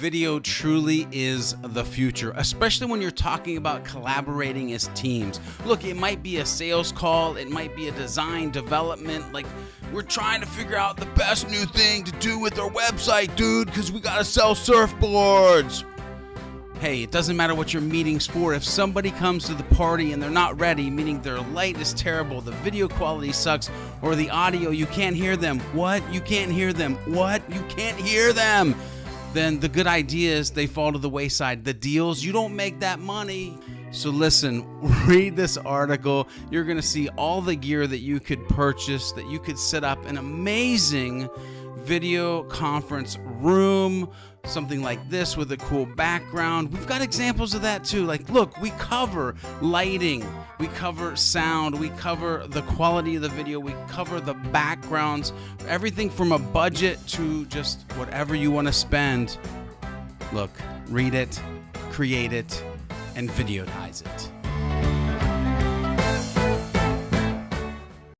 Video truly is the future, especially when you're talking about collaborating as teams. Look, it might be a sales call, it might be a design development, like we're trying to figure out the best new thing to do with our website, dude, because we gotta sell surfboards. Hey, it doesn't matter what your meeting's for. If somebody comes to the party and they're not ready, meaning their light is terrible, the video quality sucks, or the audio, you can't hear them. What? You can't hear them. What? You can't hear them. Then the good ideas, they fall to the wayside. The deals, you don't make that money. So listen, read this article. You're gonna see all the gear that you could purchase, that you could set up an amazing video conference room, something like this with a cool background. We've got examples of that too. Like, look, we cover lighting, we cover sound, we cover the quality of the video, we cover the backgrounds, everything from a budget to just whatever you want to spend. Look, read it, create it, and videotize it.